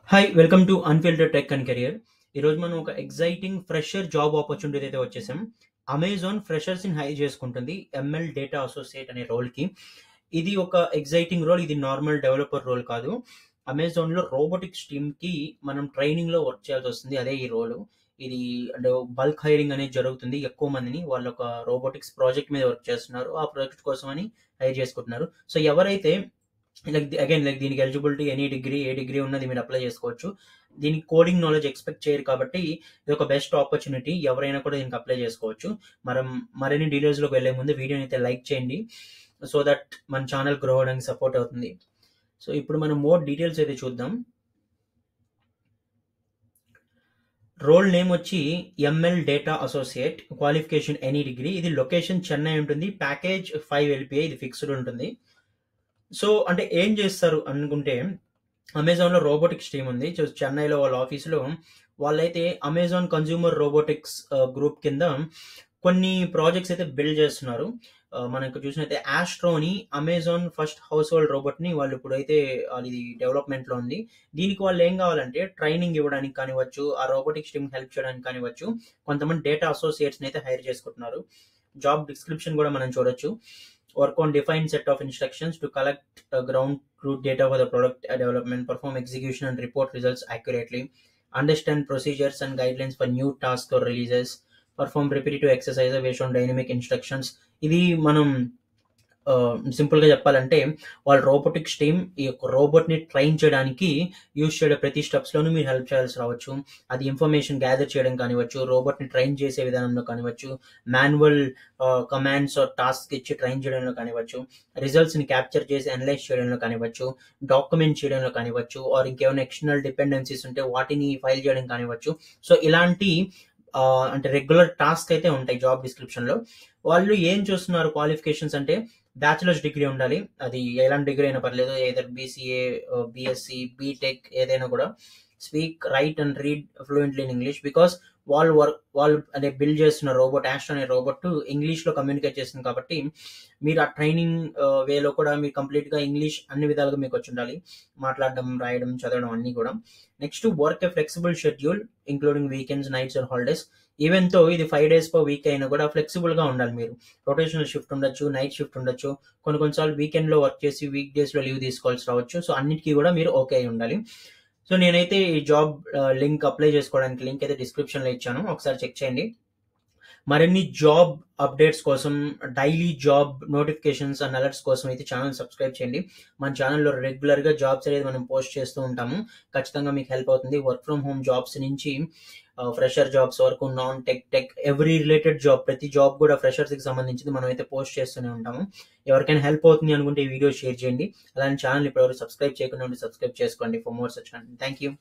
Hi! Welcome to unfiltered tech and career. ఈరోజు మనం ఒక ఎక్సైటింగ్ ఫ్రెషర్ జాబ్ ఆపర్చునిటీ అయితే వచ్చేసాం. అమెజాన్ ఫ్రెషర్స్‌ని హైర్ చేసుకుంటుంది. ఎంఎల్ డేటా అసోసియేట్ అనే రోల్‌కి. ఇది ఒక ఎక్సైటింగ్ రోల్. ఇది నార్మల్ డెవలపర్ రోల్ కాదు. అమెజాన్‌లో రోబోటిక్స్ టీమ్‌కి మనం ట్రైనింగ్‌లో వర్క్ చేయాల్సొస్తుంది. అదే ఈ రోలు. ఇది అంటే బల్క్ హైరింగ్ అనేది జరుగుతుంది. ఎక్కువ మందిని వాళ్ళొక రోబోటిక్స్ ప్రాజెక్ట్ మీద వర్క్ చేస్తున్నారు. ఆ ప్రాజెక్ట్ కోసమని హైర్ చేసుకుంటున్నారు. సో, ఎవరైతే లైక్ దీనికి ఎలిజిబిలిటీ ఎనీ డిగ్రీ, ఏ డిగ్రీ ఉన్నది మీరు అప్లై చేసుకోవచ్చు. దీనికి కోడింగ్ నాలెడ్జ్ ఎక్స్‌పెక్ట్ చేయరు కాబట్టి ఇదొక బెస్ట్ ఆపర్చునిటీ. ఎవరైనా కూడా దీనికి అప్లై చేసుకోవచ్చు. మరిన్ని డీటెయిల్స్‌లోకి వెళ్ళే ముందు వీడియోనైతే లైక్ చేయండి. సో దట్ మన ఛానల్ గ్రో అవ్వడానికి సపోర్ట్ అవుతుంది. సో, ఇప్పుడు మనం మోర్ డీటెయిల్స్ అయితే చూద్దాం. రోల్ నేమ్ వచ్చి ML data associate. Qualification any degree. ఇది లొకేషన్ చెన్నై ఉంటుంది. ప్యాకేజ్ 5 ఎల్‌పిఏ ఇది ఫిక్స్డ్ ఉంటుంది. సో, అంటే ఏం చేస్తారు అనుకుంటే అమెజాన్‌లో రోబోటిక్స్ టీమ్ ఉంది. చెన్నైలో వాళ్ళ ఆఫీస్‌లో వాళ్ళైతే అమెజాన్ కన్స్యూమర్ రోబోటిక్స్ గ్రూప్ కింద కొన్ని ప్రాజెక్ట్స్ అయితే బిల్డ్ చేస్తున్నారు. మనకు చూసినట్టయితే ఆస్ట్రోని అమెజాన్ ఫస్ట్ హౌస్ హోల్డ్ రోబోట్‌ని వాళ్ళు ఇప్పుడైతే అది డెవలప్‌మెంట్‌లో ఉంది. దీనికి వాళ్ళు ఏం కావాలంటే ట్రైనింగ్ ఇవ్వడానికి కానివ్వచ్చు, ఆ రోబోటిక్స్ టీమ్‌కి హెల్ప్ చేయడానికి కానివ్వచ్చు, కొంతమంది డేటా అసోసియేట్స్‌ని అయితే హైర్ చేసుకుంటున్నారు. జాబ్ డిస్క్రిప్షన్ కూడా మనం చూడొచ్చు. Work on defined set of instructions to collect ground truth data for the product development, perform execution and report results accurately, understand procedures and guidelines for new tasks or releases, perform repetitive exercises based on dynamic instructions. ఇది మనం సింపుల్‌గా చెప్పాలంటే వాళ్ళ robotics team ఈ యొక్క రోబోట్‌ని train చేయడానికి use చేయడం ప్రతి స్టెప్స్‌లోనూ మీరు హెల్ప్ చేయాల్సి రావచ్చు. అది ఇన్ఫర్మేషన్ గ్యాదర్ చేయడం కానివ్వచ్చు, రోబోట్‌ని ట్రైన్ చేసే విధానంలో కానివ్వచ్చు, మాన్యువల్ కమాండ్స్ ఆర్ టాస్క్ ఇచ్చి ట్రైన్ చేయడంలో కానివ్వచ్చు, రిజల్ట్స్‌ని క్యాప్చర్ చేసి అనలైజ్ చేయడంలో కానివ్వచ్చు, డాక్యుమెంట్ చేయడంలో కానివ్వచ్చు, ఆర్ ఇంకేమైనా ఎక్స్టర్నల్ డిపెండెన్సీస్ ఉంటే వాటిని ఫైల్ చేయడం కానివ్వచ్చు. సో, ఇలాంటి అంటే రెగ్యులర్ టాస్క్ అయితే ఉంటాయి జాబ్ డిస్క్రిప్షన్‌లో. వాళ్ళు ఏం చూస్తున్నారు క్వాలిఫికేషన్స్ అంటే బ్యాచిలర్స్ డిగ్రీ ఉండాలి. అది ఎలాంటి డిగ్రీ అయినా పర్లేదు. ఎయిదర్ బీసీఏ, బీఎస్సీ, బీటెక్ ఏదైనా కూడా. Speak, right and read fluently in English. Because వాళ్ళు అదే బిల్డ్ చేస్తున్న రోబోట్ ఆస్ట్రో అనే రోబోట్ ఇంగ్లీష్‌లో కమ్యూనికేట్ చేస్తుంది కాబట్టి మీరు ఆ ట్రైనింగ్ వేలో కూడా మీరు కంప్లీట్‌గా ఇంగ్లీష్ అన్ని విధాలుగా మీకొచ్చుండాలి. మాట్లాడడం, రాయడం, చదవడం అన్నీ కూడా. Next work a flexible schedule including weekends, nights or holidays. Even though ఇది 5 డేస్ పర్ వీక్ అయినా కూడా ఫ్లెక్సిబుల్‌గా ఉండాలి మీరు. రొటేషనల్ షిఫ్ట్ ఉండొచ్చు, నైట్ షిఫ్ట్ ఉండొచ్చు. కొన్ని సార్లు వీకెండ్‌లో వర్క్ చేసి వీక్ డేస్‌లో లీవ్ తీసుకోవాల్సి రావచ్చు. సో, అన్నిటికి కూడా మీరు ఓకే అయి ఉండాలి. సో, నేనైతే ఈ జాబ్ లింక్ అప్లై చేసుకోవడానికి లింక్ అయితే డిస్క్రిప్షన్‌లో ఇచ్చాను. ఒకసారి చెక్ చేయండి. మరిన్ని జాబ్ అప్డేట్స్ కోసం, daily job notifications and alerts కోసం అయితే ఛానల్ సబ్స్క్రైబ్ చేయండి. మన ఛానల్‌లో రెగ్యులర్‌గా జాబ్స్ అనేది మనం పోస్ట్ చేస్తూ ఉంటాము. ఖచ్చితంగా మీకు హెల్ప్ అవుతుంది. వర్క్ ఫ్రమ్ హోమ్ జాబ్స్ నుంచి ఫ్రెషర్ జాబ్స్ వరకు non tech every related job ప్రతి జాబ్ కూడా ఫ్రెషర్స్‌కి సంబంధించింది మనమైతే పోస్ట్ చేస్తూనే ఉంటాము. ఎవరికైనా హెల్ప్ అవుతుంది అనుకుంటే ఈ వీడియో షేర్ చేయండి. అలానే ఛానల్ ఇప్పటివరకు సబ్స్క్రైబ్ చేయకుండా ఉంటే సబ్స్క్రైబ్ చేసుకోండి for more such content. Thank you.